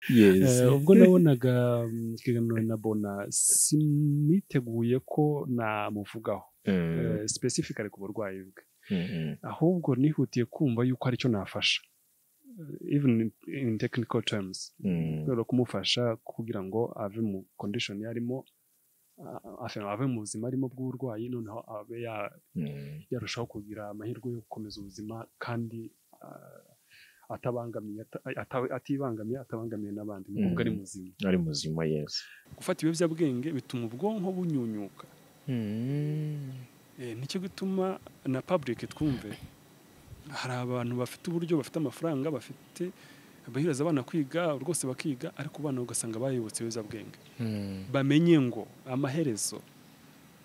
Yes. ubwo nabonaga ikiganiro na Bona siniteguye ko namuvugaho specifically ku burwayi bwe, ahubwo nihutiye kumva yuko ari cyo nafasha, even in technical terms, rero kumufasha kugira ngo ave mu condition yarimo, ave mu buzima arimo bw'uburwayi, noneho abe yarushaho kugira amahirwe yo gukomeza ubuzima kandi atabangamiye n'abandi, nubwo ari muzima. Yes. Gufata ibiyobyabwenge bituma ubwonko bunyunyuka, nicyo gituma na public twumve hari abantu bafite uburyo, bafite amafaranga, bafite abahereza abana kwiga rwose bakiga, ariko abana ugasanga bayibutse ibiyobyabwenge. Bamenye ngo amaherezo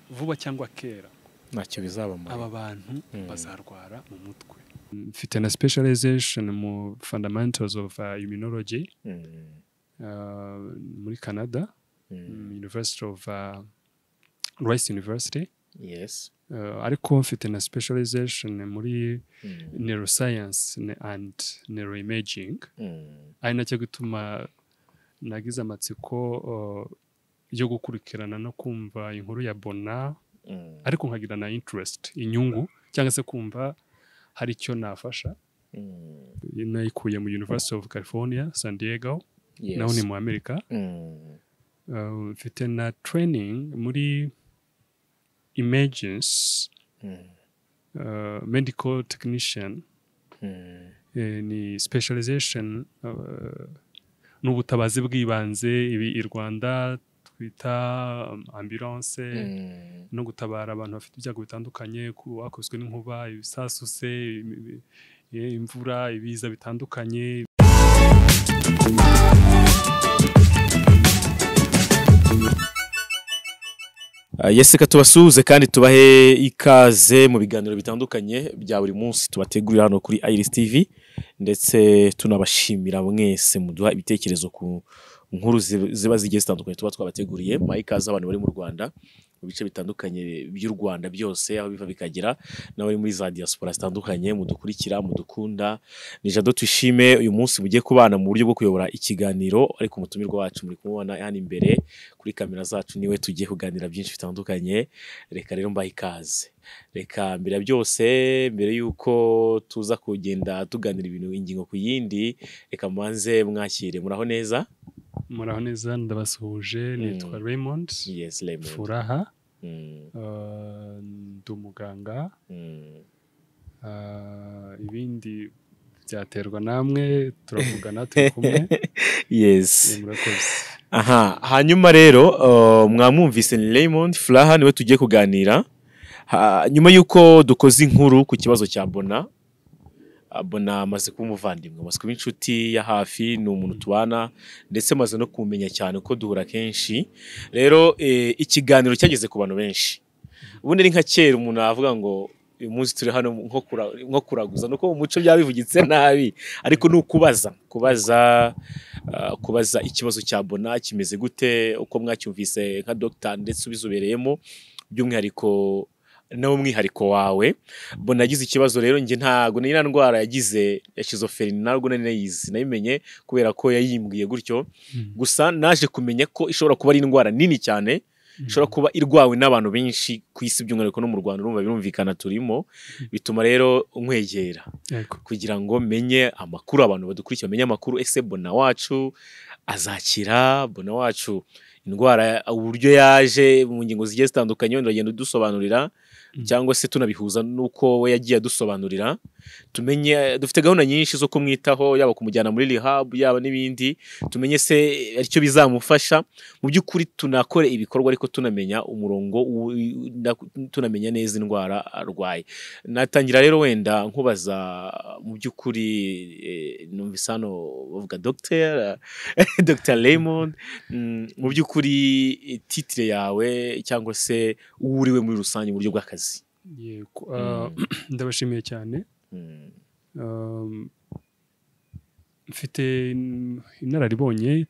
vuba cyangwa kera ntacyo bizabamara, aba bantu bazarwara mu mutwe. Mfite na specialization mu fundamentals of immunology muri Canada, University of Rice University. Yes. Ariko mfite na specialization muri neuroscience and neuroimaging. Ari nacyo gituma nagize amatsiko yo gukurikirana no kumva inkuru ya Bona, ariko nkagira na interest, inyungu, cyangwa se kumva hari icyo nafasha. Nayikuye mu University of California, San Diego. Yes. Naho ni mu Amerika. Mfite na training muri emergency medical technician. Ni specialization n'ubutabazi bw'ibanze i Rwanda twita ambulance, no gutabara abantu bafite ibyago bitandukanye, kubakozwe n'inkuba, ibisasu se, imvura, ibiza bitandukanye. Yes, tubasuhuze kandi tubahe ikaze mu biganiro bitandukanye bya buri munsi tubategurira hano kuri Iris TV, ndetse tunabashimira mwese muduha ibitekerezo ku nkuru ziba zigiye zitandukanye tuba twabateguriye. Ikaze abantu bari mu Rwanda, mu bice bitandukanye by'u Rwanda byose aho biva bikagera, n'abari muri za diaspora zitandukanye mudukurikira, mudukunda. Ni jado twishime uyu munsi mugiye kubana mu buryo bwo kuyobora ikiganiro, ariko umutumirwa wacu muri kumubona hano imbere kuri kamera zacu niwe tugiye kuganira byinshi bitandukanye. Reka rero mbahe ikaze. Reka mbere byose, mbere yuko tuza kugenda tuganira ibintu ingingo ku yindi, reka mbanze mwakire. Muraho neza? Muraho neza, ndabasuhuje. Nitwa Raymond. Yes, Raymond. Furaha. Ndi umuganga. Ibindi byaterwa namwe, turavugana turi kumwe. Yes. Murakoze. Aha, hanyuma rero mwamwumvise ni Raymond Furaha, niwe tugiye kuganira. Nyuma yuko dukoze inkuru ku kibazo cya Bona. Bona amaze kuba umuvandimwe, amaze kuba inshuti ya hafi, ni umuntu tubana, ndetse amaze no kumenya cyane uko duhura kenshi. Rero ikiganiro cyageze ku bantu benshi. Ubundi ni nka kera umuntu avuga ngo uyu munsi turi hano nko kuraguza, nuko mu muco byabivugitse nabi, ariko ni kubaza ikibazo cya Bona kimeze gute, uko mwacyumvise nka doctor ndetse ubizobereyemo, by'umwihariko nawe umwihariko wawe. Bona yagize ikibazo rero, nge ntago ni indwara yagize ya schizophrenia, ntabwo nari nayizi, nayimenye kubera ko yayimbwiye gutyo. Gusa naje kumenya ko ishobora kuba ari indwara nini cyane, ishobora kuba irwawe n'abantu benshi ku isi, by'umwihariko no mu Rwanda. Urumva birumvikana turimo, bituma rero nkwegera kugira ngo menye amakuru, abantu badukurikiye menye amakuru. Ese Bona wacu azakira? Bona wacu indwara uburyo yaje mu ngingo zigiye zitandukanye, wenda agenda udusobanurira, cyangwa se tunabihuza nuko we yagiye adusobanurira. Tumenye dufite gahunda nyinshi zo kumwitaho, yaba kumujyana muri rehab, yaba n'ibindi. Tumenye se aricyo bizamufasha mu by'ukuri, tunakore ibikorwa ariko tunamenya umurongo, tunamenya neza indwara arwaye. Natangira rero wenda nkubaza mu by'ukuri, numvise hano bavuga Dr. Raymond, mu by'ukuri titre yawe cyangwa se uriwe muri rusange mu buryo bw'akazi. Ndabashimiye cyane. Mfite inararibonye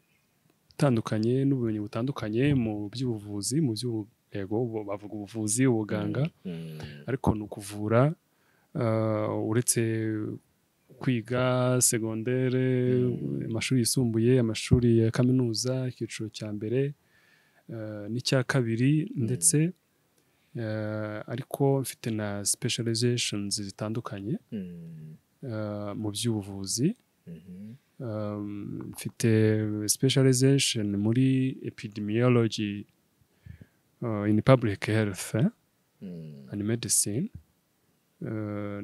itandukanye n'ubumenyi butandukanye mu by'ubuvuzi, mu by'ubwego bavuga ubuvuzi, ubuganga, ariko ni ukuvura. Uretse kwiga segondere, amashuri yisumbuye, amashuri ya kaminuza, icyiciro cya mbere n'icya kabiri, ndetse ariko mfite na specializations zitandukanye mu by'ubuvuzi. Mfite specialization muri epidemiology in public health and medicine.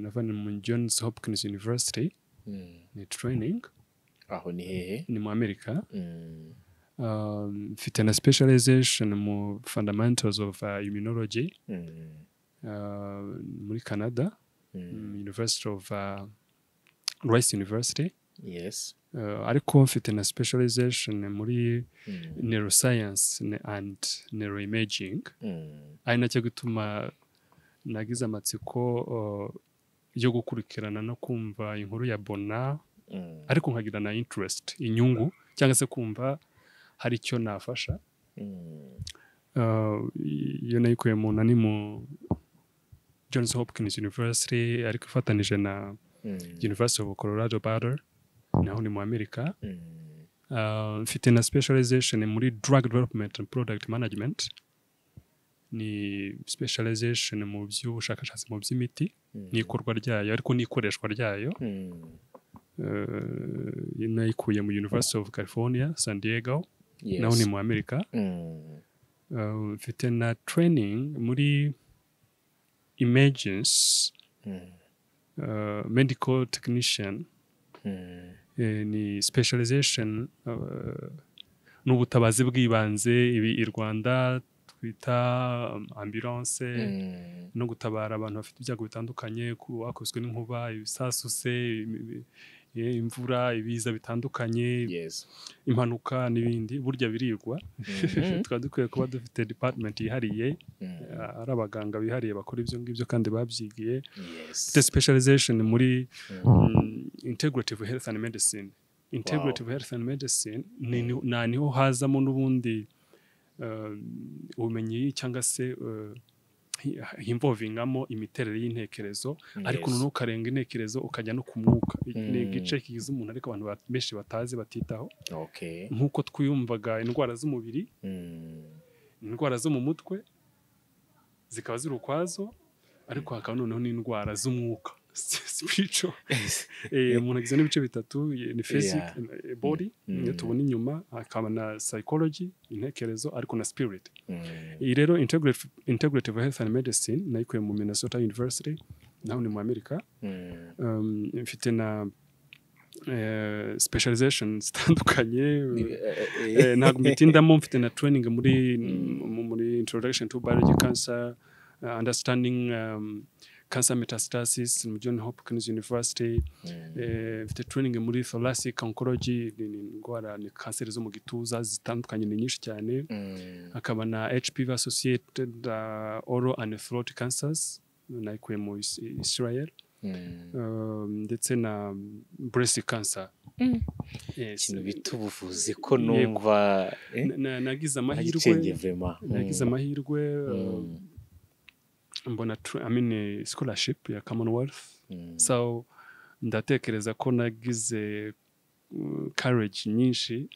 Navanye mu Johns Hopkins University ni training. Aho ni hehe? Ni mu Amerika. Mfite na specialization mu fundamentals of immunology muri Canada, University of Rice University. Yes. Ariko mfite na specialization muri neuroscience and neuroimaging. Ari nacyo gutuma nagize amatsiko yo gukurikirana no kumva inkuru ya Bona, ariko nkagira na interest, inyungu, cyangwa se kumva hari icyo nafasha. Iyo nayikuye mu nani mu Johns Hopkins University, ariko ifatanije na University of Colorado Boulder, naho ni mu Amerika. Mfite na specialization muri drug development and product management. Ni specialization mu by'ubushakashatsi mu by'imiti n'ikorwa ryayo, ariko n'ikoreshwa ryayo. Nayikuye mu University of California, San Diego, naho ni mu Amerika. Mfite na training muri emergency medical technician. Ni specialization n'ubutabazi bw'ibanze i Rwanda twita ambulance, no gutabara abantu bafite ibyago bitandukanye, bakubiswe n'inkuba, ibisasu se, imvura, ibiza bitandukanye, impanuka n'ibindi. Burya birigwa. Tukaba dukwiye kuba dufite department yihariye, ari abaganga bihariye bakora ibyo ngibyo kandi babyigiye. Mfite specialization muri integrative health and medicine. Integrative health and medicine niho hazamo n'ubundi ubumenyi cyangwa se involvingamo imiterere y'intekerezo, ariko ntukarenga intekerezo ukajya no ku mwuka. Ni igice kigize umuntu ariko abantu benshi batazi batitaho. Nk'uko twiyumvaga indwara z'umubiri, indwara zo mu mutwe zikaba ziri ukwazo, ariko hakaba noneho n'indwara z'umwuka, spiritual. Umuntu agize n'ibice bitatu, ni physic, body, niyo tubona inyuma, hakaba na psychology, intekerezo, ariko na spirit. Iyi rero integrative health and medicine nayikuye mu Minnesota University, naho ni mu Amerika. Mfite na specialization zitandukanye, ntabwo mbitindamo. Mfite na training muri introduction to biology, cancer, understanding cancer metastasis mu Johns Hopkins University. Mfite training muri thoracic oncology, indwara ni kanseri zo mu gituza zitandukanye, ni nyinshi cyane. Hakaba na HPV associated oral and throat cancers, nayikuye mu Israel. Ndetse na breast cancer. Ikintu bita ubuvuzi ko numva nagize amahirwe mbona scholarship ya Commonwealth. So ndatekereza ko nagize courage nyinshi.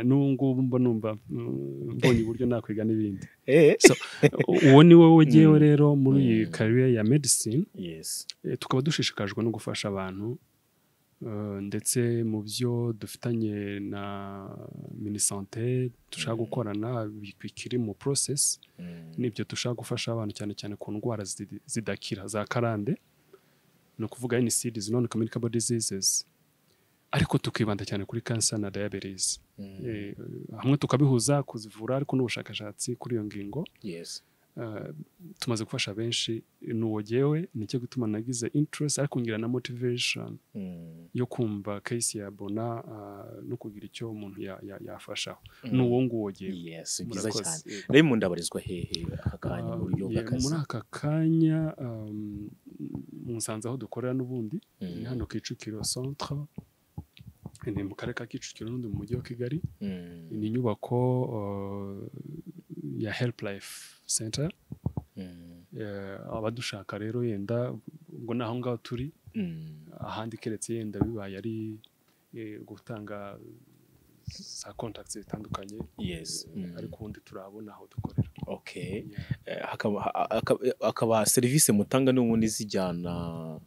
N'ubungubu mba numva mbonye uburyo nakwiga n'ibindi. So uwo ni wowe ugiyeho rero muri iyi career ya medicine. Tukaba dushishikajwe no gufasha abantu, ndetse mu byo dufitanye na minisante dushaka gukorana bikiri mu process. Nibyo dushaka gufasha abantu cyane cyane ku ndwara zidakira za karande, no kuvuga NCDs, non communicable diseases, ariko tukibanda cyane kuri cancer na diabetes. Hamwe tukabihuza kuzivura, ariko n'ubushakashatsi kuri iyo ngingo. Tumaze gufasha benshi. N'uwogewe nicyo gutuma nagize interest, ariko ngira na motivation yo kumva case ya Bona, no kugira icyo umuntu yafashaho. N'uwo nguwogewe. Byiza cyane. Raymond abarizwa hehe akanya mu buryo bw'akazi? Muri aka kanya musanze aho dukorera n'ubundi, ni hano Kicukiro centre, ni mu karere ka Kicukiro n'undi mu mujyi wa Kigali. Ni inyubako ya Help Life Center. Abadushaka rero yenda ngo naho ngaho turi ahandi keretse yenda bibaye ari gutanga za contacts zitandukanye. Yes. Ariko ubundi turabona aho dukorera. Okay. Akaba serivisi mutanga n'ubundi zijyana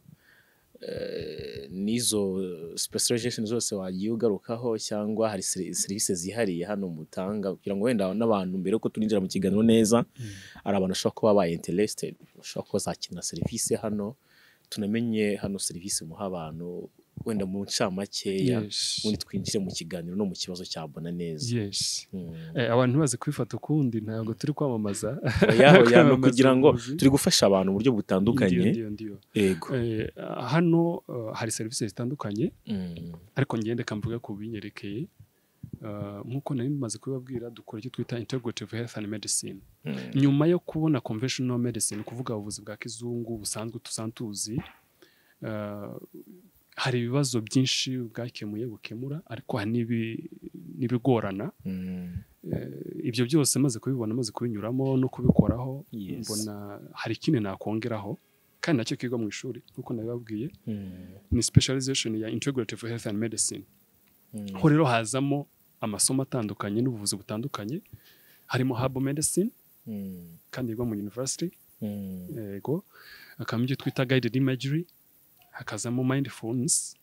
nizo specialization zose wagiye ugarukaho, cyangwa hari serivisi zihariye hano mutanga kugira ngo wenda n'abantu mbere ko tuninjira mu kiganiro neza ari abantu bashobora kuba ba interested, bashobora kuba zakina serivisi hano, tunamenye hano serivisi muha abantu wenda mu ncamakeya ubundi twinjire mu kiganiro no mu kibazo cya Bona neza. Abantu bazi kwifata ukundi ntabwo turi kwamamaza no kugira ngo turi gufasha abantu mu buryo butandukanye. Yego. Hano hari serivisi zitandukanye ariko ngende kamvuga ku binyerekeye. Nkuko nari maze kubabwira dukora icyo twita integrative health and medicine. Nyuma yo kubona conventional medicine, kuvuga ubuvuzi bwa kizungu busanzwe tusantuzi, hari ibibazo byinshi bwakemuye bukemura, ariko hari n'ibigorana. Ibyo byose maze kubibona, maze kubinyuramo no kubikoraho, mbona hari ikindi nakongeraho kandi nacyo kigwa mu ishuri kuko nabibabwiye, ni specialization ya integrative health and medicine. Ho rero hazamo amasomo atandukanye n'ubuvuzi butandukanye, harimo herbal medicine kandi yigwa mu university. Yego. Akamwe ibyo twita guided imagery, hakazamo mindfulness,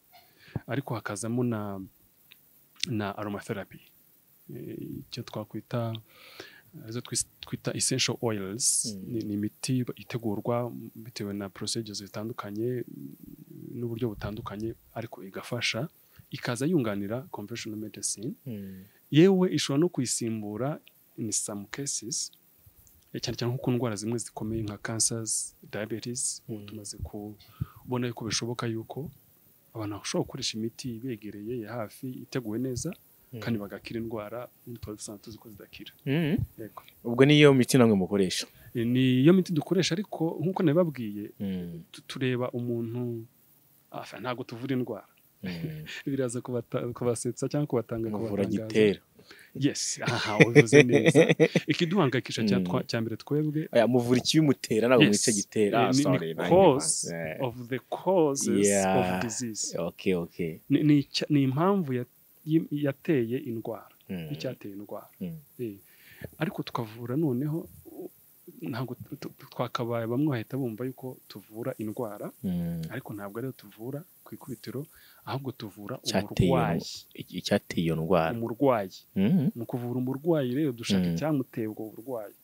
ariko hakazamo na aromatherapy, icyo twakwita essential oils. Ni imiti itegurwa bitewe na procedures zitandukanye n'uburyo butandukanye, ariko igafasha, ikaza yunganira conventional medicine. Yewe ishobora no kuyisimbura in some cases, cyane cyane nko ku ndwara zimwe zikomeye nka cancers, diabetes. Tumaze kubona yuko bishoboka yuko abantu bashobora gukoresha imiti begereye ya hafi iteguwe neza kandi bagakira indwara n'utwasantu ziko zidakira. Yego. Ubwo niyo miti namwe mukoresha? Niyo miti dukoresha, ariko nkuko nababwiye tureba umuntu, ntago tuvura indwara. Biraza kubasetsa cyangwa kubatanga kubatangaza. Yes, uvuze neza. Ikiduhangayikisha cya mbere twebwe, muvura ikibimutera ntabwo mwice gitera. Sorry, cause of the causes of disease. Okay. Ni impamvu yateye indwara, icyateye indwara. Ariko tukavura noneho, ntabwo twakabaye bamwe bahita bumva yuko tuvura indwara, ariko ntabwo ariyo tuvura ku ikubitiro, ahubwo tuvura umurwayi. Icyateye iyo ndwara, umurwayi. Mu kuvura umurwayi rero dushaka icyamuteye ubwo burwayi.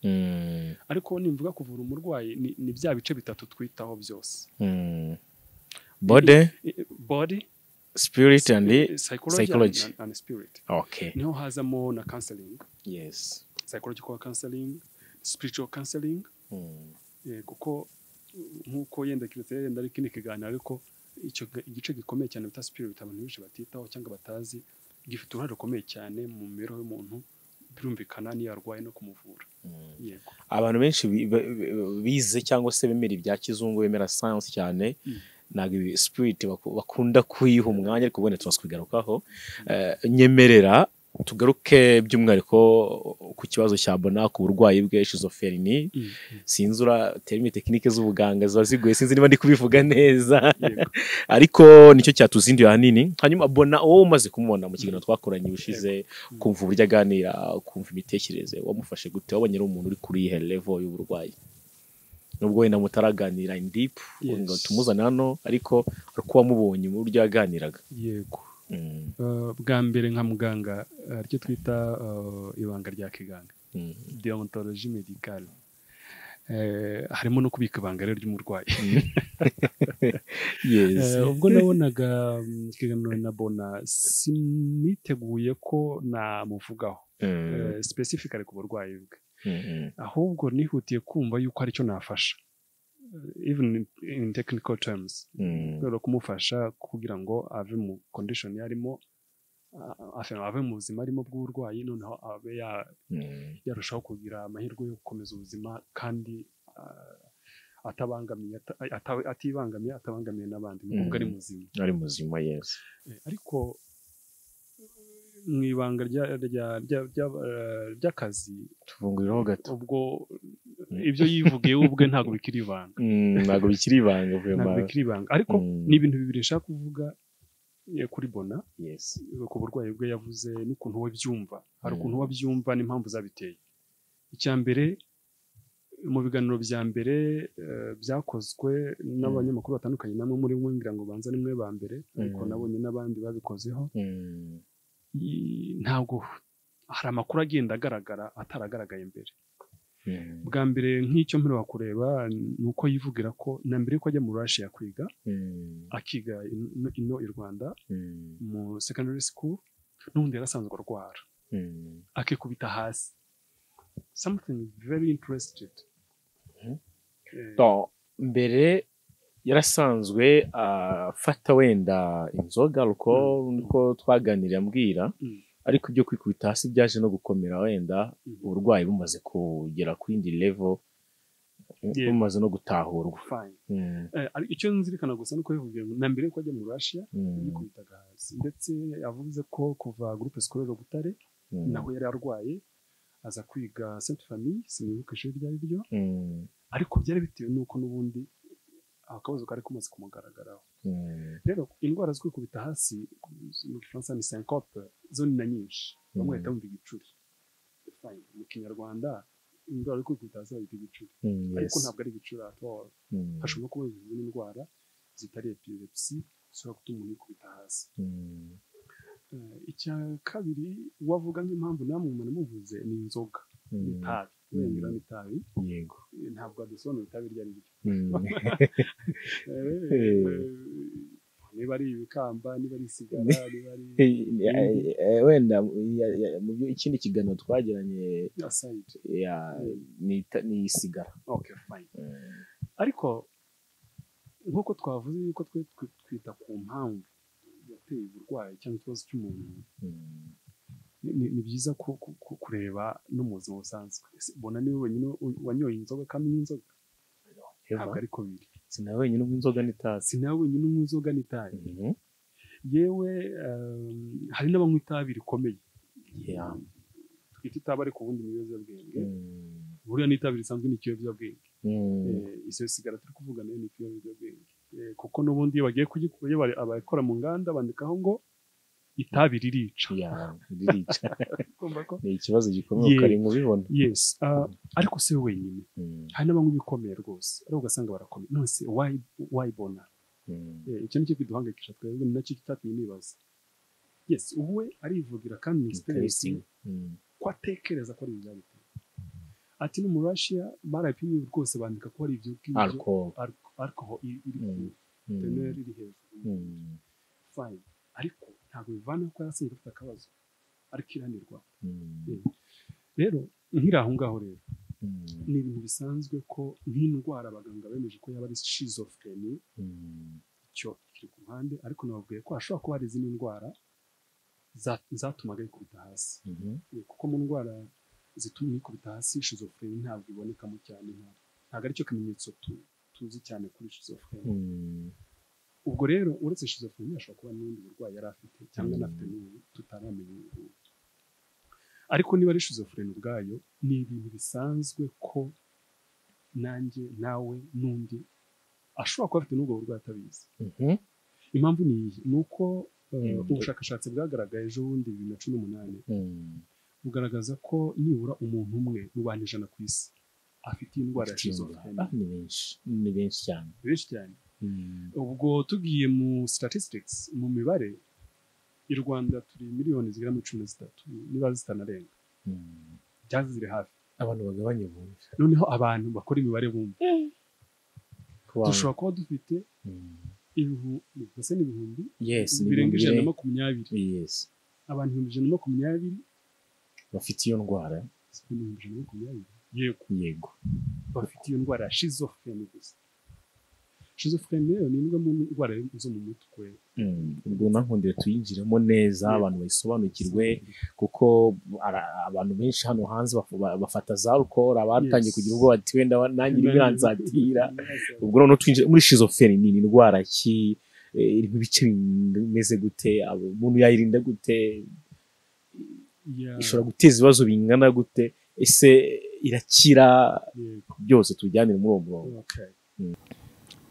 Ariko nimvuga kuvura umurwayi, ni bya bice bitatu twitaho byose: body, spirit and psychology and spirit. Okay. Niho hazamo na counseling. Yes. Psychological counseling, spiritual counseling. Kuko nkuko yenda kiretse ari kindi kiganiro, ariko icyo igice gikomeye cyane bita spirit abantu benshi batitaho cyangwa batazi, gifite uruhare rukomeye cyane mu mibereho y'umuntu, birumvikana niyo arwaye no kumuvura. Yego. Abantu benshi bize cyangwa se bemera ibya kizungu, bemera science cyane, ntabwo spirit bakunda kuyiha umwanya, ariko ubone twaswigarukaho. Nyemerera tugaruke by'umwihariko ku kibazo cya Bona, ku burwayi bwe schizophrenie. Sinzura terme technique z'ubuganga ziba zigoye, sinzi niba ndi kubivuga neza. Ariko nicyo cyatuzindiye hanini. Hanyuma Bona, wowe umaze kumubona mu kiganiro twakoranye ushize, kumva uburyo aganira, kumva imitekerereze, wamufashe gute? Wabonye ari umuntu uri kuri ihe level y'uburwayi, nubwo wenda mutaraganira in deep ngo tumuzane hano, ariko uko wamubonye mu buryo yaganiraga? Yego. Bwa mbere nka muganga, aricyo twita ibanga rya kiganga, deontologie médicale. Harimo no kubika ibanga rero ry'umurwayi. Ubwo nabonaga ikiganiro na Bona, siniteguye ko namuvugaho specifically ku burwayi bwe, ahubwo nihutiye kumva yuko aricyo nafasha, even in technical terms, rero kumufasha kugira ngo ave mu condition yarimo, ave mu buzima arimo bw'uburwayi, noneho abe yarushaho kugira amahirwe yo gukomeza ubuzima kandi atabangamiye n'abandi, nubwo ari muzima. Yes. Ariko mu ibanga ry'akazi tuvunguriraho gato, ubwo ibyo yivugiye ubwe ntabwo bikiri ibanga ntabwo bikiri ibanga ariko ni ibintu bibiri nshaka kuvuga kuri Bona ku burwayi bwe yavuze n'ukuntu we byumva hari ukuntu we byumva n'impamvu zabiteye icya mbere mu biganiro bya mbere byakozwe n'abanyamakuru batandukanye namwe muri mwe ngira ngo banza nimwe ba mbere ariko nabonye n'abandi babikozeho ntabwo hari amakuru agenda agaragara ataragaragaye mbere bwa mbere nk'icyo mperuka kureba ni uko yivugira ko na mbere yuko ajya mu Russia kwiga akiga ino i Rwanda mu secondary school n'ubundi yarasanzwe arwara akikubita hasi something very interested mbere yarasanzwe afata wenda inzoga uko twaganiriye ambwira ariko ibyo kwikubita hasi byaje no gukomera wenda uburwayi bumaze kugera ku yindi level bumaze no gutahurwa icyo nzirikana gusa nuko yivugiye na mbere yuko ajya mu Russia yikubitaga hasi ndetse yavuze ko kuva groupe scolaire Butare naho yari arwaye aza kwiga Sainte Famille sinibuka ishuri ryari ryo ariko byari bitewe nuko n'ubundi akabazo kari kumaze kumugaragaraho rero indwara zo kwikubita hasi mu Gifaransa ni syncope zo ni na nyinshi bamwe bahita bumva igicuri mu Kinyarwanda indwara yo kwikubita hasi bayita igicuri ariko ntabwo ari igicuri atwara hashobora kuba izindi ndwara zitari epilepsy zishobora gutuma umuntu yikubita hasi icya kabiri wavuga nk'impamvu namwe umuntu muvuze ni inzoga n'itabi wengera n'itabi yego ntabwo adusobanura itabi ryari ryo niba ari ibikamba niba ari isigara niba ari wenda mu byo ikindi kiganiro twagiranye ni isigara okay fine ariko nkuko twavuze yuko twita ku mpamvu yateye uburwayi cyangwa ikibazo cy'umuntu ni byiza kureba no mu buzima busanzwe Bona niwe wenyine wanyoye inzoga kandi n'inzoga ntabwo ariko biri sinawe wenyine unywa inzoga n'itabi yewe hari n'abanywa itabi rikomeye twita itabi ariko ubundi ni ibiyobyabwenge buriya n'itabi risanzwe ni ikiyobyabwenge izo sigara turi kuvuga nayo ni ikiyobyabwenge kuko n'ubundi iyo bagiye abakora mu nganda bandikaho ngo itabi ririca ni ikibazo gikomeye ukari mubibona ariko se wenyine hari n'abanywa ibikomeye rwose ariko ugasanga barakomeye none se why Bona icyo nicyo kiduhangayikisha twebwe ni nacyo kitateye nibaza uwe arivugira kandi ni experience ko atekereza ko ari ibyabiteye ati no mu Russia barapimye rwose bandika ko hari ibyo alcohol iri teneur iri hejuru fine ariko ntabwo bivana ko yasinze afite akabazo ariko iranirwa rero nkiri aho ngaho rero ni ibintu bisanzwe ko nk'indwara abaganga bemeje ko yaba ari schizophrenie cyo kiri ku ruhande ariko nababwiye ko hashobora kuba hari izindi ndwara zatumaga yikubita hasi kuko mu ndwara zituma yikubita hasi schizophrenie ntabwo ibonekamo cyane ntabwo aricyo kimenyetso tuzi cyane kuri schizophrenie ubwo rero uretse schizophrenie ashobora kuba n'ubundi burwayi yari afite cyangwa anafite n'ubu tutaramenya ariko niba ari schizophrenie ubwayo ni ibintu bisanzwe ko nanjye nawe n'undi ashobora kuba afite n'ubwo burwayi atabizi impamvu ni iyi ni uko ubushakashatsi bwagaragaye ejo bundi 2018 bugaragaza ko nibura umuntu umwe mu bantu 100 ku isi afite indwara ya schizophrenie ni benshi cyane ubwo tugiye mu statistics mu mibare i Rwanda turi miliyoni zigera muri 13 niba zitanarenga byazi ziri hafi abantu bagabanye bumve noneho abantu bakora imibare bumve dushobora kuba dufite ibihumbi birenga 120 abantu 120 bafite iyo ndwara yego bafite iyo ndwara ya schizophrenie gusa schizophrenie ni imwe mu ndwara zo mu mutwe ubwo nankundire tuyinjiremo neza abantu bayisobanukirwe kuko abantu benshi hano hanze bafata za alcohol abatangiye kugira ubwo bati wenda nanjye ibiranzatira ubwo no twinjira muri schizophrenie ni indwara ki iri mu bice bimeze gute umuntu yayirinda gute ishobora guteza ibibazo bingana gute ese irakira byose tujyanire muri uwo murongo.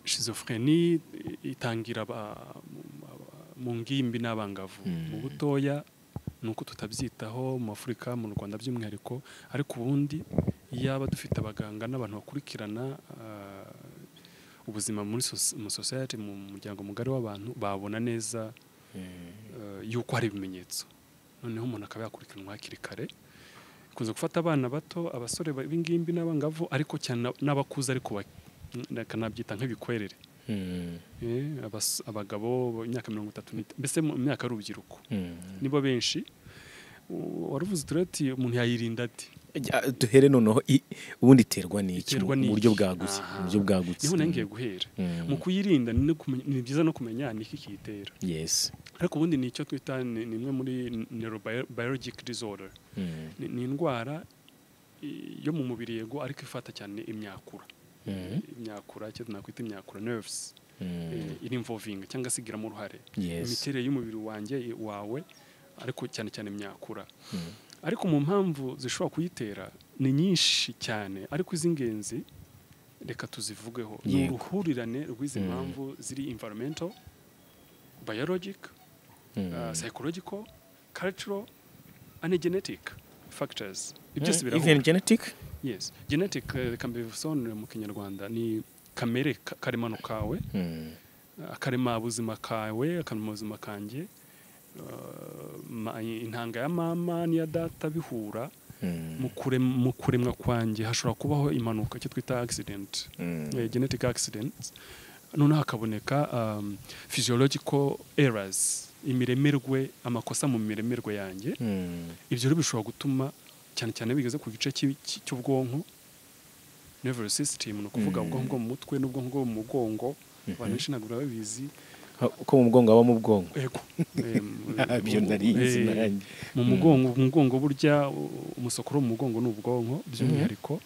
Schizophrenie itangira mu ngimbi n'abangavu mu butoya nuko tutabyitaho mu Afurika mu Rwanda by'umwihariko, ariko ubundi yaba dufite abaganga n'abantu bakurikirana ubuzima muri society mu muryango mugari w'abantu babona neza yuko hari ibimenyetso, noneho umuntu akaba yakurikiranwa hakiri kare. Kunze gufata abana bato, abasore b'ingimbi n'abangavu, ariko cyane n'abakuze, ariko nakanabyita nk'ibikwerere. Abagabo imyaka 30 mbese mu myaka y'urubyiruko nibo benshi. Waruvuze tureti umuntu yayirinda ati duhere noneho ubundi iterwa n'iki mu buryo bwagutse niho nangiye guhera mu kuyirinda. Ni byiza no kumenya niki kiyitera. Yes. Ariko ubundi ni icyo twita ni imwe muri neurobiologic disorder. Ni indwara yo mu mubiri yego, ariko ifata cyane imyakura. Imyakura cyo nakwita imyakura nerves iri involving cyangwa se igiramo uruhare imiterere y'umubiri wanjye wawe, ariko cyane cyane imyakura. Ariko mu mpamvu zishobora kuyitera ni nyinshi cyane, ariko iz'ingenzi reka tuzivugeho. Ni uruhurirane rw'izi mpamvu ziri environmental, biologic, psychological, cultural and genetic factors. Even genetic? Yes. Genetic can be sown mu Kinyarwanda ni kamere karemano kawe, akarema buzima kawe, akarema buzima kanje, intanga ya mama n'iya data bihura mu kuremwa kwanjye hashobora kubaho impanuka cyo twita accident, genetic accident. Noneho hakaboneka physiological errors, imiremerwe, amakosa mu miremerwe yanjye. Ibyo rero bishobora gutuma cyane cyane bigeze ku gice cy'ubwonko, nervous system, no kuvuga ubwonko mu mutwe n'ubwonko bwo mu mugongo. Abantu benshi ntabwo babizi ko mu mugongo aba mu bwonko. Yego. Byo ndarizi nanjye. Mu mugongo burya umusokoro mu mugongo n'ubwonko by'umwihariko,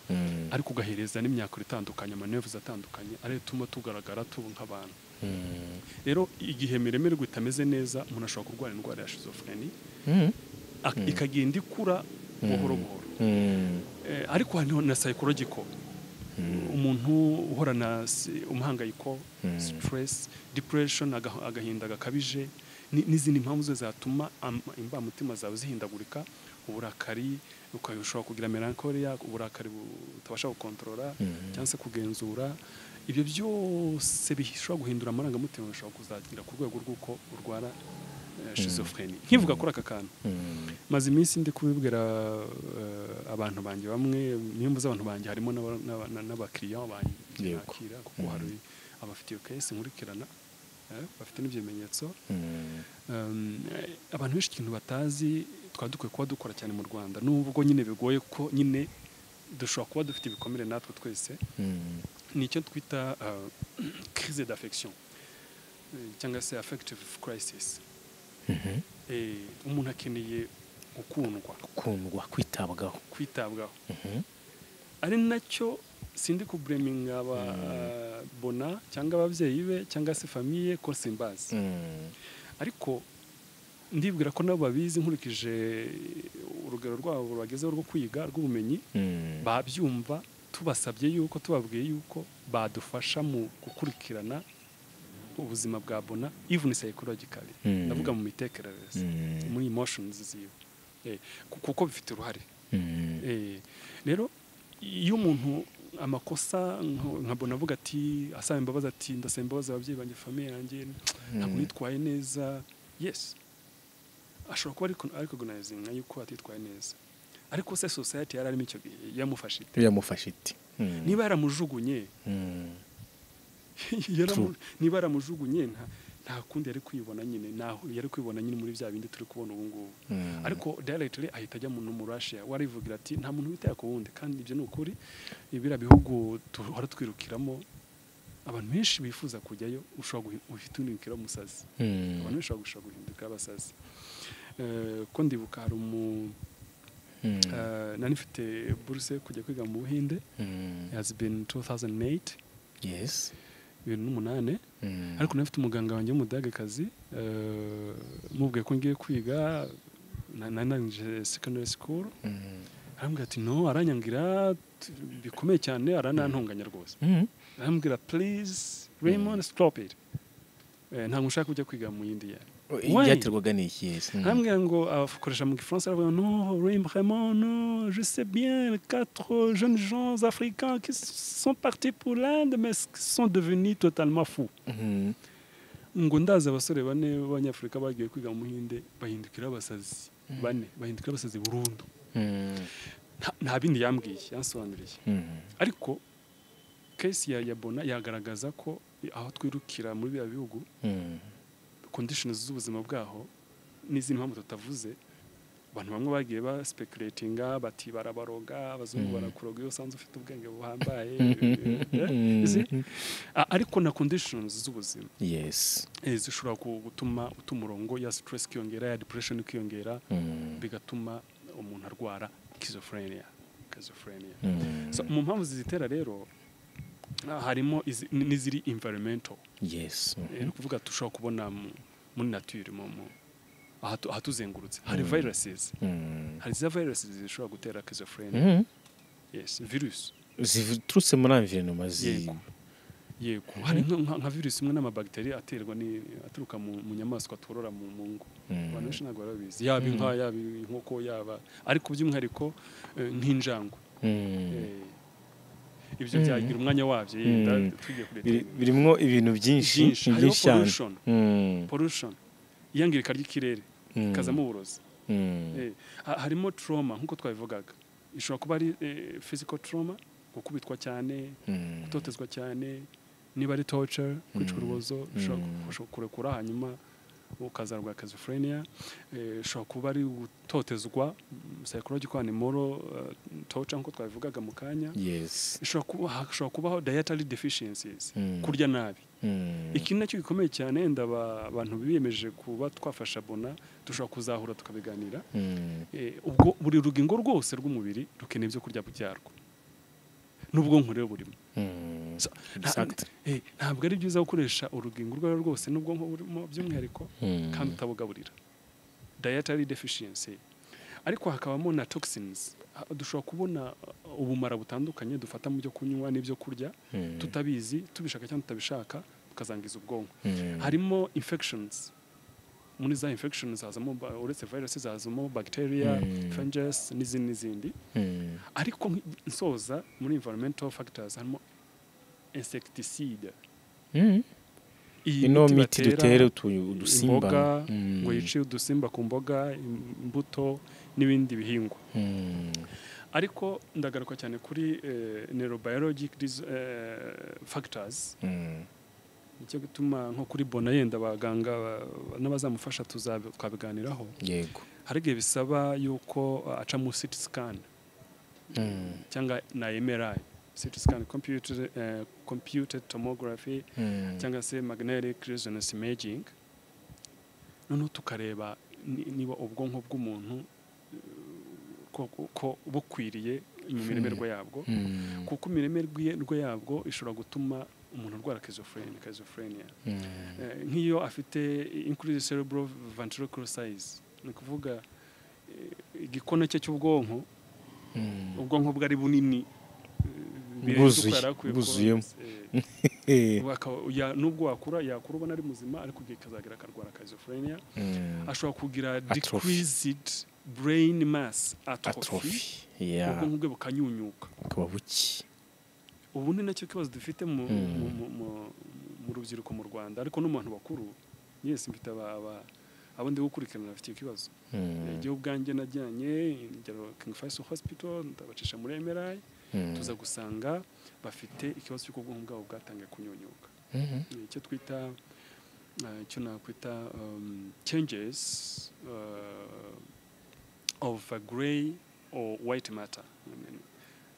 ariko ugahereza n'imyakura itandukanye, ama nerves atandukanye, ari tuma tugaragara tubu nk'abantu. Rero igihe miremerwe itameze neza, umuntu ashobora kurwara indwara ya schizophrenie ikagenda ikura buhoro buhoro. Ariko hano na psychological, umuntu uhorana umuhangayiko, stress, depression, agahinda gakabije, n'izindi mpamvu zo zatuma imbamutima zawe zihindagurika, uburakari, ukashobora kugira melancholia, uburakari utabasha gukontorora cyangwa se kugenzura. Ibyo byose bishobora guhindura amarangamutima, bishobora kuzagira ku rwego rw'uko urwara schizophrenie. Nkivuga kuri aka kantu maze iminsi ndi kubibwira abantu banjye bamwe, nimba z'abantu banjye harimo n'abakiriya banjye nakira, kuko hari abafite iyo case nkurikirana bafite n'ibyemenyetso. Abantu benshi ikintu batazi dukwiye kuba dukora cyane mu Rwanda, nubwo nyine bigoye ko nyine dushobora kuba dufite ibikomere natwe twese. Ni icyo twita crise d'affection cyangwa se affective crisis. Umuntu akeneye gukundwa, kwitabwaho. Ari nacyo sindi ku blaming Bona cyangwa ababyeyi be cyangwa se famille ko simbazi, ariko ndibwira ko nabo babizi nkurikije urugero rwabo bagezeho rwo kwiga rw'ubumenyi, babyumva tubasabye yuko, tubabwiye yuko badufasha mu gukurikirana ubuzima bwa Bona, even psychologically, ndavuga mu mitekerereze, muri emotions ziwe, kuko bifite uruhare. Rero iyo umuntu amakosa nka Bona avuga ati, asaba imbabazi ati ndasaba imbabazi ababyeyi banjye, famille yanjye, ntabwo nitwaye neza, yes, ashobora kuba ari recognizing yuko atitwaye neza, ariko se society yararimo icyo gihe yamufashe ite? Niba yaramujugunye niba yaramujugunye nta kundi yari kwibona nyine, naho yari kwibona nyine muri bya bindi turi kubona ubu ngubu. Ariko directly ahita ajya mu Russia, warivugira ati nta muntu witaya ku wundi, kandi ibyo ni ukuri. Ibira bihugu tuhora twirukiramo, abantu benshi bifuza kujyayo, ushobora guhita unikira umusazi. Abantu benshi bashobora guhinduka abasazi. Ko ndibuka hari nani mfite buruse kujya kwiga mu Buhinde, has been 2008. Yes. 2008. Ariko nafite umuganga wanjye w'umudagekazi, mubwiye ko ngiye kwiga, nananje secondary school, arambwira ati no aranyangira bikomeye cyane aranantonganya rwose arambwira please Raymond stop it ntabwo ushaka kujya kwiga mu yindi ya byaterwaga n'iki yes arambwira ngo akoresha mu gifaransa aravuga no vraiment non je sais bien 4 jeunes gens africains qui sont partis pour l'Inde mais sont devenus totalement fous ngo ndaza abasore bane b'abanyafurika bagiye kwiga mu Hinde bahindukira abasazi bahindukira abasazi burundu nta bindi yambwiye yansobanuriye ariko case ya Bona yagaragaza ko aho twirukira muri bya bihugu conditions z'ubuzima bwaho n'izindi mpamvu tutavuze abantu bamwe bagiye ba speculatinga bati barabaroga abazungu barakuroga iyo sanze ufite ubwenge buhambaye ariko na conditions z'ubuzima yes zishobora gutuma umurongo ya stress kiyongera ya depression kiyongera bigatuma umuntu arwara schizophrenia so mu mpamvu zitera rero harimo n'iziri environmental yes kuvuga tushobora kubona muri nature ahatuzengurutse hari viruses hari za viruses zishobora gutera schizophrenia yes virus ziturutse muri environment yego hari nka virus imwe n'amabacteria aturuka mu nyamaswa tworora mu ngo abantu benshi ntabwo barabizi yaba inka yaba inkoko yaba ariko by'umwihariko nk'injangwe ibyo byagira umwanya wabyo tugiye kureta birimo ibintu byinshi cyane pollution iyangirika ry'ikirere kazamo uburozi harimo trauma nk'uko twabivugaga ishobora kuba ari physical trauma gukubitwa cyane gutotezwa cyane niba ari torture kwicwa urubozo ushobora kurekura hanyuma ukazarwa schizophrenia ishobora kuba ari gutotezwa psychological and moral torture nk'uko twabivugaga mu kanya ishobora kubaho dietary deficiencies kurya nabi iki nacyo gikomeye cyane enda abantu biyemeje kuba twafasha Bona dushobora kuzahura tukabiganira ubwo buri rugingo rwose rw'umubiri rukeneye ibyo kurya byarwo n'ubwonko rero burimo ntabwo ari byiza gukoresha urugingo urwo rwose n'ubwonko burimo by'umwihariko kandi utabugaburira dietary deficiency ariko hakabamo na toxins dushobora kubona ubumara butandukanye dufata mu byo kunywa n'ibyo kurya tutabizi tubishaka cyangwa tutabishaka tukazangiza ubwonko harimo infections muri za infections hazamo uretse viruses hazamo bacteria fungus n'izindi ariko nsoza muri environmental factors harimo insecticide ino miti dutere udusimba ngo yice udusimba ku mboga imbuto n'ibindi bihingwa ariko ndagaruka cyane kuri neurobiologic factors nicyo gituma nko kuri Bona yenda abaganga n'abazamufasha twabiganiraho yego hari igihe bisaba yuko aca mu CT scan cyangwa na MRI CT scan computed tomography cyangwa se magnetic resonance imaging noneho tukareba niba ubwonko bw'umuntu ko bukwiriye imimererwe yabwo kuko imimererwe yabwo ishobora gutuma umuntu arwara schizophrenia nk'iyo afite increased cerebral ventricular size ni kuvuga igikona cye cy'ubwonko ubwonko bwari bunini bwuzuyemo nubwo yakura ubona ari muzima ariko igihe kazagira akarwara schizophrenia ashobora kugira decreased brain mass atrophy ubwonko bwe bukanyunyuka akaba buki ubu ni nacyo kibazo dufite mu rubyiruko mu Rwanda ariko n'umuntu bakuru yesi mfite abo ndi gukurikirana bafite ikibazo igihe ubwanjye najyanye ingero King Faisal Hospital ndabacisha muri MRI tuza gusanga bafite ikibazo cy'uko ubwonko bwabo bwatangiye kunyunyuka icyo twita icyo nakwita changes of a gray or white matter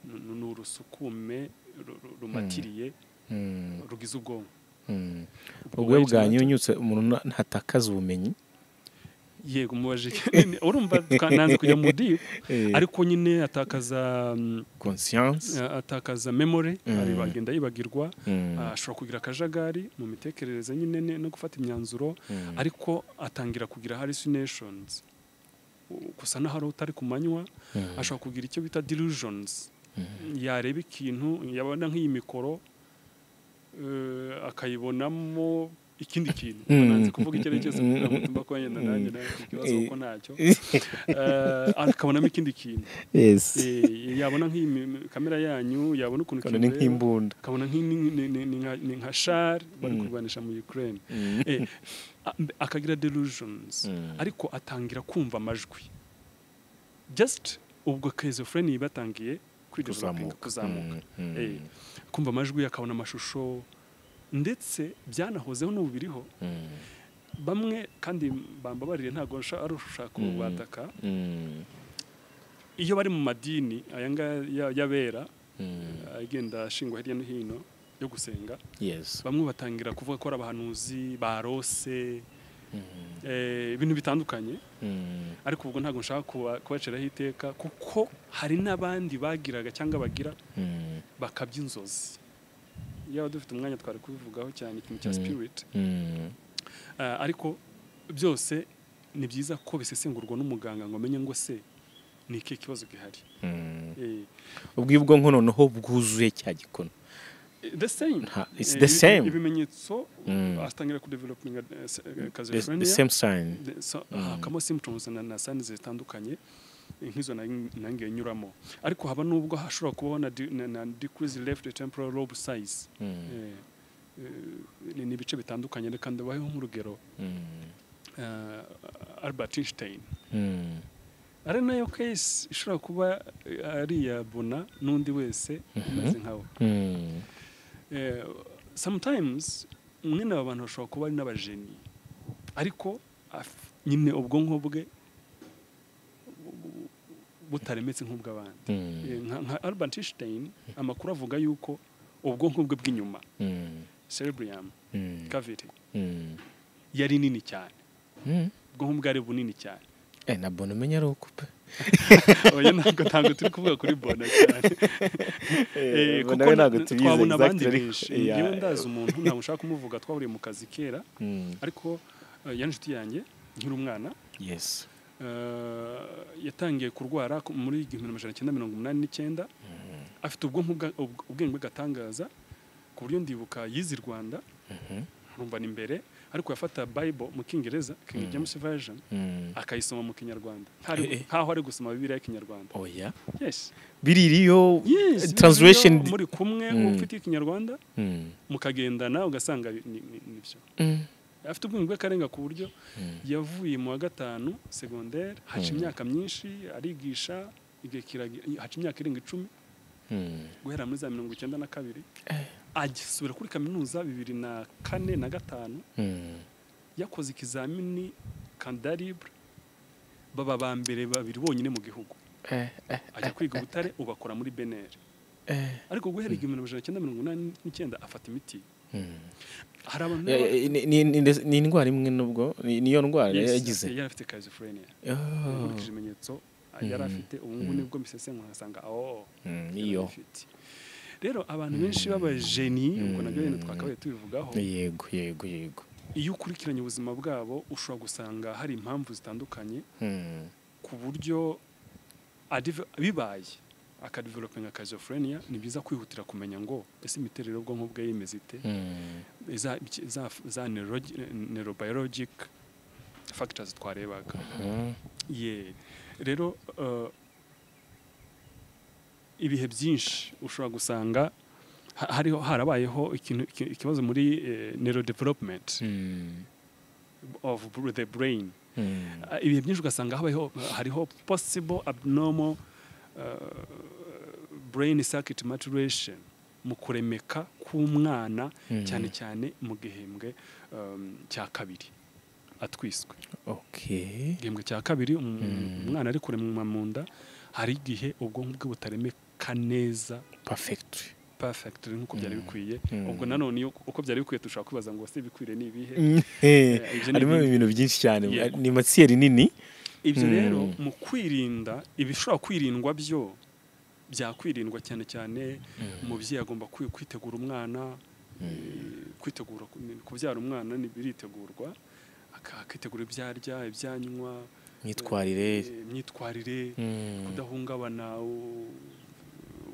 n'urusukume rumatiriye rugize ubwonko ubwo bwanyunyutse umuntu ntatakaza ubumenyi yego mubaje urumva nanze kujya mu deep ariko nyine atakaza conscience atakaza memory ari bagenda yibagirwa ashobora kugira akajagari mu mitekerereze nyine no gufata imyanzuro ariko atangira kugira hallucinations gusa n'ahari utari ku manywa ashobora kugira icyo bita delusions yareba ikintu yabona nk'iyi mikoro akayibonamo ikindi kintu nanze kuvuga icyo ari cyo cyose kugira ngo tumba ko yenda nanjye ikibazo ko ntacyo akabonamo ikindi kintu yabona nk'iyi kamera yanyu yabona ukuntu kabona nk'imbunda kabona ni nka shari bari kurwanisha mu Ukraine akagira delusions ariko atangira kumva amajwi just ubwo schizophrenia batangiye kuzamuka kumva amajwi akabona amashusho ndetse byanahozeho n'ubu biriho bamwe kandi bambabarire ntago ari ushaka kubataka iyo bari mu madini ayanga yabera agenda ashingwa hirya no hino yo gusenga bamwe batangira kuvuga ko ari abahanuzi barose ibintu bitandukanye ariko ubwo ntago nshaka kubaciraho iteka kuko hari n'abandi bagiraga cyangwa bagira bakabya inzozi yaba dufite umwanya twari kubivugaho cyane ikintu cya spirit ariko byose ni byiza ko bisesengurwa n'umuganga ngo amenye ngo se ni iki kibazo gihari ubwo noneho bwuzuye cya gikono the same it's the same ibimenyetso astangira ku developing schizophrenia the same sign kamo symptoms na signs zitandukanye nk'izo nange nyuramo ariko haba nubwo hashobora kubaho na decrease left temporal lobe size ni bice bitandukanye reka ndabaho nk'urugero Albert Einstein ari nayo case ishobora kuba ari ya Bona n'undi wese umeze nkawe sometimes mwene abantu bashobora kuba ari n'abajeni ariko nyine ubwonko bwe butaremetse nk'ubw'abandi nka Albert Einstein amakuru avuga yuko ubwonko bwe bw'inyuma cerebrum cavity yari nini cyane ubwonko bwari bunini cyane na Bona umenya ari uko pe oya ntabwo turi kuvuga kuri Bona cyane ntabwo tubizi twabona abandi benshi ngewe ndazi umuntu ntabwo ushaka kumuvuga twahuriye mu kazi kera ariko inshuti yanjye nkiri umwana yatangiye kurwara muri 1989 afite ubwenge bw'agatangaza ku buryo ndibuka yize Rwanda urumva ni imbere ariko yafata Bible mu Kingereza King James Version akayisoma mu Kinyarwanda nkaho ari gusoma Bibiliya y'Ikinyarwanda oya yes biririyo translation muri kumwe ufite Ikinyarwanda mukagendana ugasanga nibyo afite ubwenge bw'akarenga ku buryo yavuye mu wa 5 secondaire haca imyaka myinshi arigisha haca imyaka irenga 10 guhera muri za 1992 agisubira kuri kaminuza 2004 na 5 yakoze ikizamini candidat libre baba bambere babiri bonyine mu gihugu ajya kwiga Butare ubakora muri Benere ariko guhera 1989 afata imiti hari abantu ni indwara imwe nubwo niyo ndwara yagize yari afite schizophrenia nkurikije ibimenyetso yari afite ubu nibwo misesengura nkasanga niyo rero abantu benshi b'abajeni ubwo nabyo nyine twakabaye tubivugaho yego iyo ukurikiranye ubuzima bwabo ushobora gusanga hari impamvu zitandukanye ku buryo bibaye akadeveloping schizophrenia ni byiza kwihutira kumenya ngo ese imiterere y'ubwonko bwe yemeze ite za neurobiologic factors twarebaga rero ibihe byinshi ushobora gusanga harabayeho ikibazo muri neurodevelopment of the brain ibihe byinshi ugasanga hariho possible abnormal brain circuit maturation mu kuremeka k'umwana cyane cyane mu gihembwe cya kabiri atwiswe igihembwe cya kabiri umwana ari kuremwa mu nda hari igihe ubwonko bwe butaremeka neza perfectly nkuko byari bikwiye ubwo nanone uko byari bikwiye dushaka kwibaza ngo se bikwire ni ibihe harimo ibintu byinshi cyane ni matsiyeri nini ibyo rero mu kwirinda ibishobora kwirindwa byo byakwirindwa cyane cyane umubyeyi agomba kwitegura umwana kwitegura kubyara umwana biritegurwa akitegura ibyarya ibyanywa imyitwarire kudahungabana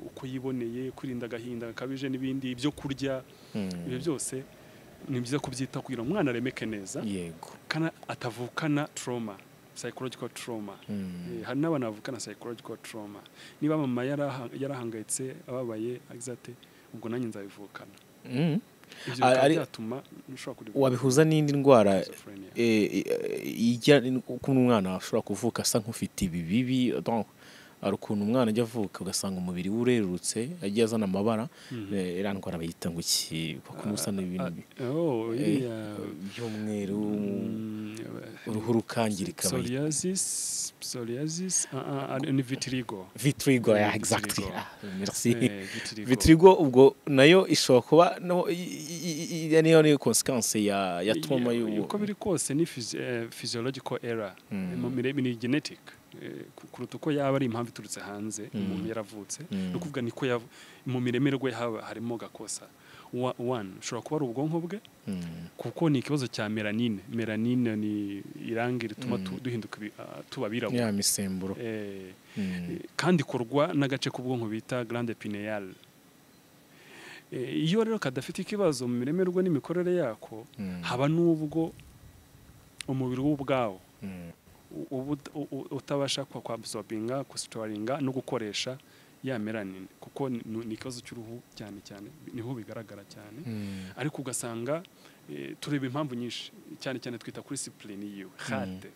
uko yiboneye, kwirinda agahinda gakabije n'ibindi, ibyo kurya, ibyo byose ni byiza kubyita kugira ngo umwana aremeke neza, yego, kana atavukana trauma, psychological trauma. Hari n'abana bavukana psychological trauma. Niba mama yarahangayitse ababaye exacte, ubwo nanjye nzabivukana. Byatuma wabihuza n'indi ndwara ukuntu umwana ashobora kuvuka asa nk'ufite ibi bibi, hari ukuntu umwana ajya avuka ugasanga umubiri we urerurutse agiye azana amabara, iriya ndwara bayita ngo iki, kuko usa n'ibintu by'umweru, uruhu rukangirika, psoriasis ni vitiligo, exactly, merci. Vitiligo ubwo nayo ishobora kuba niyo ni consequence ya trauma uko biri kose, ni physiological error, ni genetic, kuruta uko yaba ari impamvu iturutse hanze umuntu yaravutse, no kuvuga niko mu miremerwe harimo gakosa. One ushobora kuba ari ubwonko bwe, kuko ni ikibazo cya melanine. Melanine ni irangi rituma duhinduka tuba birabura, ya misemburo, kandi ikorwa n'agace k'ubwonko bita glande pineale. Iyo rero kadafite ikibazo mu miremerwe n'imikorere yako, haba n'ubwo umubiri w'ubwawo utabasha kwabsorbinga, kustoringa no gukoresha ya melanine, kuko ni ikibazo cy'uruhu cyane cyane, niho bigaragara cyane. Ariko ugasanga tureba impamvu nyinshi, cyane cyane twita kuri discipline yiwe, hate,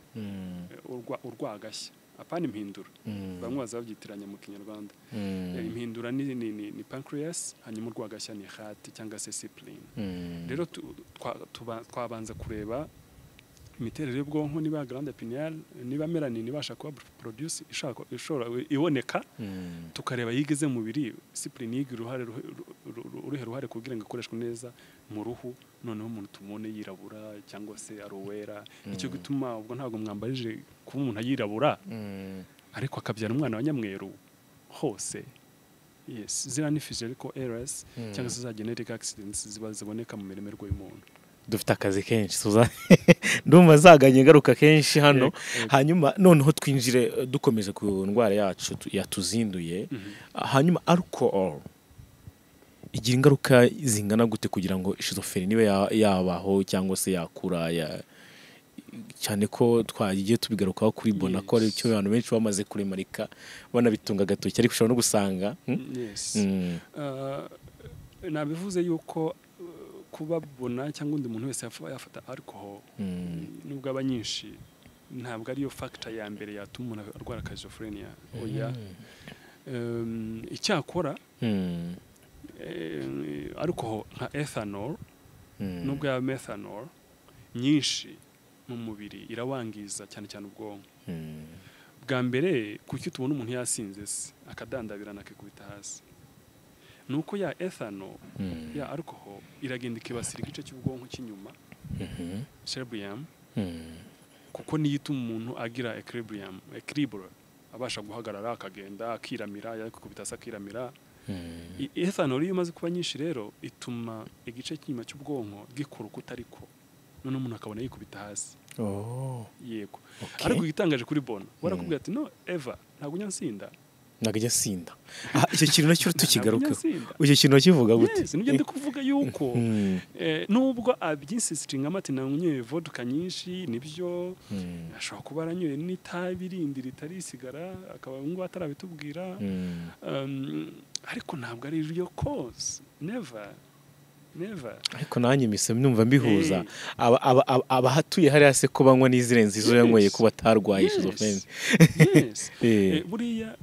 urwagashya, apana impindura, bamwe bazabyitiranya mu Kinyarwanda. Impindura ni pancreas, hanyuma urwagashya ni hate cyangwa se discipline. Rero twabanza kureba imiterere y'ubwonko, niba glande pineale, niba melanine ibasha kuba produce ishobora iboneka, tukareba yigeze mu mubiri, discipline yigira uruhare kugira ngo ikoreshwe neza mu ruhu, noneho umuntu tumone yirabura cyangwa se arowera. Icyo gituma ubwo ntabwo mwambarije kuba umuntu yirabura ariko akabyara umwana wa nyamweru hose. Yes, zira ni physiological errors cyangwa se za genetic accidents ziboneka mu miremerwe y'umuntu. Dufite akazi kenshi ndumva zaganye ngaruka kenshi hano. Hanyuma noneho twinjire dukomeje ku ndwara yacu yatuzinduye. Hanyuma alcohol igira ingaruka zingana gute kugira ngo schizophrenia nibe yabaho cyangwa se yakura, cyane ko twagiye tubigarukaho kuri Bona ko ari cyo abantu benshi bamaze kuremarika banabitunga gatoki, ariko ushobora no gusanga nabivuze yuko kuba Bona cyangwa undi muntu wese yafata alcohol nubwo aba nyinshi, ntabwo ariyo factor ya mbere yatuma umuntu arwara schizophrenia. Oya, icyakora alcohol nka ethanol, nubwo ya methanol nyinshi mu mubiri irawangiza cyane cyane ubwonko. Bwa mbere kuki tubona umuntu yasinze se akadandabirana akikubita hasi, nuko ya ethanol ya alcohol iragenda ikibasira igice cy'ubwonko cy'inyuma, cerebellum, kuko niyo ituma umuntu agira equilibre, abasha guhagarara akagenda akiramira, yakubita hasi akiramira. Ethanol iyo imaze kuba nyinshi rero ituma igice cy'inyuma cy'ubwonko gikora uko utariko, none umuntu akabona yikubita hasi. Yego. Ariko igitangaje kuri Bona warakubwira ati no Eva ntabwo nyansinda, ntabwo ijya sinda. Icyo kintu nacyo tukigaruka, icyo kintu kivuga gute? Nibyo ndi kuvuga yuko nubwo abyinsistiringa amati nanyweye vodka nyinshi, nibyo ashobora kuba aranyoye n'itabi rindi ritari isigara, akaba ngo atarabitubwira, ariko ntabwo ari ryo cause, never. Ariko nanjye mise numva mbihuza abahatuye hariya se ko banywa n'izirenze izo yanyweye ko batarwaye schizophrenia. Buriya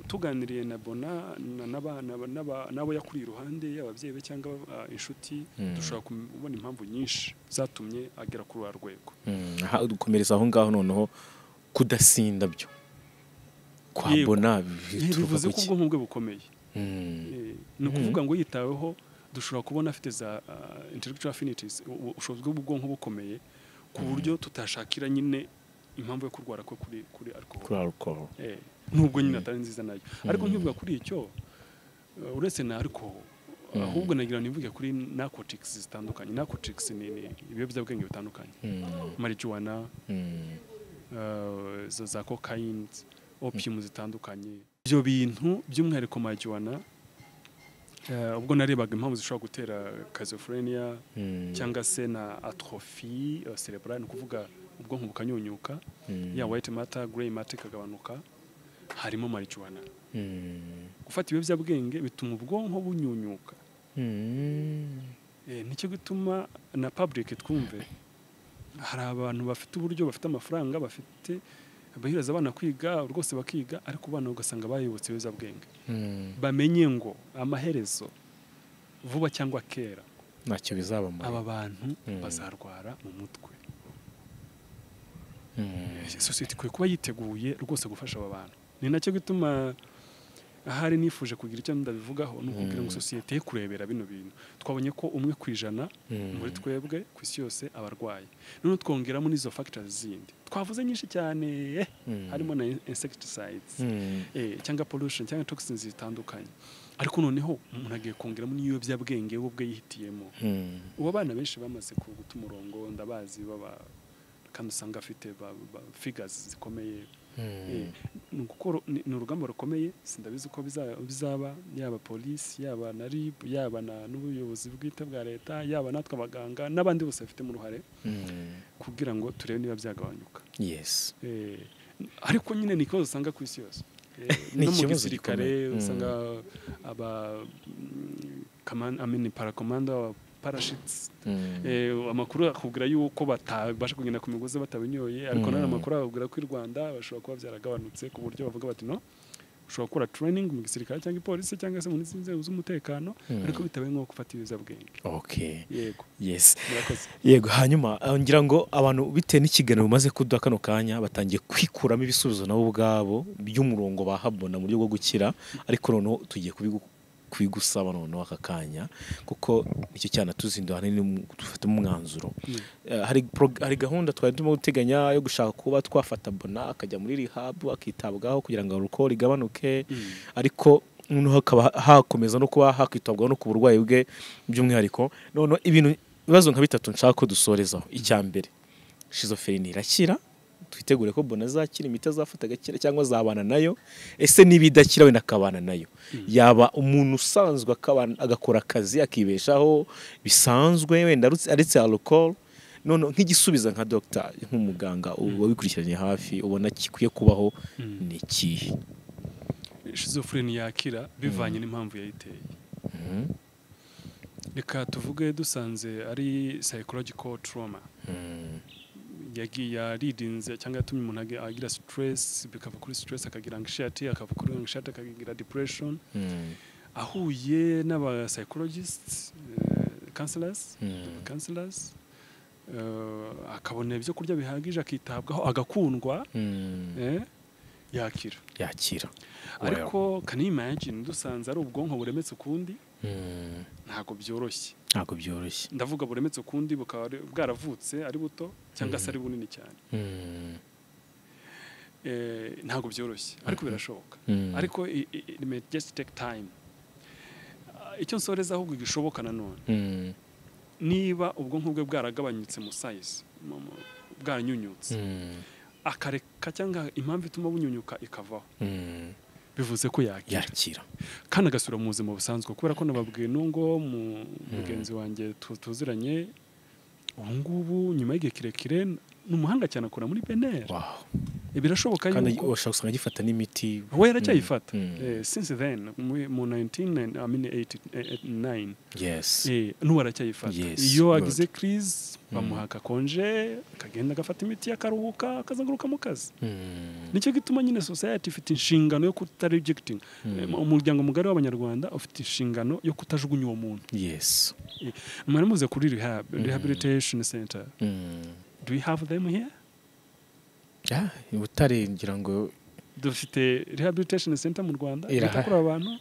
tuganiriye na Bona nabo yakuri iruhande y'ababyeyi be cyangwa inshuti, dushobora kubona impamvu nyinshi zatumye agera kuri wa rwego. Dukomereza aho ngaho noneho kudasinda byo kwa Bona bivuze ko ubwonko bwe bukomeye. Ni ukuvuga ngo yitaweho dushobora kubona afite za intellectual affinities, ubushobozi bw'ubwonko bukomeye ku buryo tutashakira nyine impamvu yo kurwara ko kuri alcohol. Nubwo nyine atari nziza nayo, ariko nkivuga kuri icyo uretse na alcohol, ahubwo nagira nivuge kuri narcotics zitandukanye. Narcotics ni ibiyobyabwenge bitandukanye, marijuana, za cocaine, opium zitandukanye. Ibyo bintu by'umwihariko marijuana ubwo narebaga impamvu zishobora gutera schizophrenia cyangwa se na atrophy cerebrale, kuvuga ubwonko bukanyunyuka, ya white matter gray matter kagabanuka, harimo marijuana. Gufata ibiyobyabwenge bituma ubwonko bunyunyuka. Nicyo gituma na public twumve, hari abantu bafite uburyo, bafite amafaranga, bafite bahiraza abana kwiga rwose bakiga, ariko abana ugasanga bayibutse ibiyobyabwenge. Bamenye ngo amaherezo vuba cyangwa kera ntacyo bizaba muri aba bantu bazarwara mu mutwe. Sosiyete ikwiye kuba yiteguye rwose gufasha aba bantu. Ni nacyo gituma ahari nifuje kugira icyo ndabivugaho, no kugira ngo sosiyete ye kurebera bino bintu. Twabonye ko 1% muri twebwe ku isi yose abarwaye, none twongeramo n'izo factors zindi twavuze nyinshi cyane, harimo na insecticides cyangwa pollution cyangwa toxins zitandukanye, ariko noneho umuntu agiye kongeramo n'ibiyobyabwenge ubwe yihitiyemo. Uwo bana benshi bamaze guta umurongo, ndabazi baba kandi usanga afite figures zikomeye. Ni urugamba rukomeye, sindabizi ko bizaba yaba polisi, yaba na RIB, yaba n'ubuyobozi bwite bwa leta, yaba natwe abaganga n'abandi bose bafite mu ruhare kugira ngo turebe niba byagabanyuka. Yes. Ariko nyine ni ikibazo usanga ku isi yose. No mu gisirikare usanga aba parakomanda parachutes, amakuru akubwira yuko batabasha kugenda ku migozi batabinyoye, ariko nari amakuru akubwira ko i Rwanda bashobora kuba byaragabanutse ku buryo bavuga bati no, ushobora gukora training mu gisirikare cyangwa ipolisi cyangwa se mu nzego z'umutekano, ariko bitabaye nko gufata ibiyobyabwenge. Okay. Yego. Yes. Yego, hanyuma ngira ngo abantu bitewe n'ikiganiro umaze kuduha kano kanya batangiye kwikuramo ibisubizo nabo ubwabo by'umurongo bahabona mu buryo bwo gukira, ariko noneho tugiye kwigusaba noneho aka kanya, kuko icyo cyana tuzinduha dufata umwanzuro. Hari gahunda twari turimo guteganya yo gushaka kuba twafata Bona akajya muri rehab akitabwaho kugira ngo alcohol igabanuke, ariko noneho hakaba hakomeza no kuba hakitabwaho no ku burwayi bwe by'umwihariko. Noneho ibibazo nka 3 nshaka ko dusorezaho. Icya mbere, schizophrenia irakira, twitegure ko Bona azakira, imiti azafata agakira cyangwa zabana nayo. Ese nibidakira wenda akabana nayo, yaba umuntu usanzwe agakora akazi akibeshaho bisanzwe wenda aretse alcohol. None nk'igisubiza nka doctor nk'umuganga wabikurikiranye hafi ubona kikwiye kubaho ni ikihe? Schizophrenia yakira bivanye n'impamvu yayiteye. Reka tuvuge dusanze ari psychological trauma, yaridinze cyangwa yatumye umuntu agira stress, bikava kuri stress akagira anxiety, akava kuri anxiety akagira depression. Ahuye n'aba psychologists, counselors, akabona ibyo kurya bihagije, akitabwaho, agakundwa, yakira. Ariko can you imagine dusanze ari ubwonko buremetse ukundi? Ntago byoroshye. Ndavuga buremetse ukundi bukaba bwaravutse ari buto cyangwa se ari bunini cyane. Ntago byoroshye, ariko birashoboka. Ariko it may just take time. Icyo nsoreza ahubwo gishoboka nanone, niba ubwonko bwe bwaragabanyutse mu size, bwaranyunyutse, akareka cyangwa impamvu ituma bunyunyuka ikavaho, bivuze ko yakira kandi agasura mu buzima busanzwe. Kubera ko nababwiye nungo mu mugenzi wanjye tuziranye ubu ngubu nyuma y'igihe kirekire n'umuhanga cyane akora muri PNL. Birashoboka kandi ushaka gusanga gifata n'imiti, we yaracyayifata since then mu 1989. Yes. N'ubu aracyayifata. Iyo agize crise bamuhaka konje akagenda agafata imiti akaruhuka akazagaruka mu kazi. Nicyo gituma nyine society ifite inshingano yo kutarejecting. Umuryango mugari w'Abanyarwanda ufite inshingano yo kutajugunya uwo muntu. Yes. Mwari muze kuri rehabilitation center. Do we have them here? Butare ngira ngo dufite rehabilitation center mu Rwanda itakura abantu.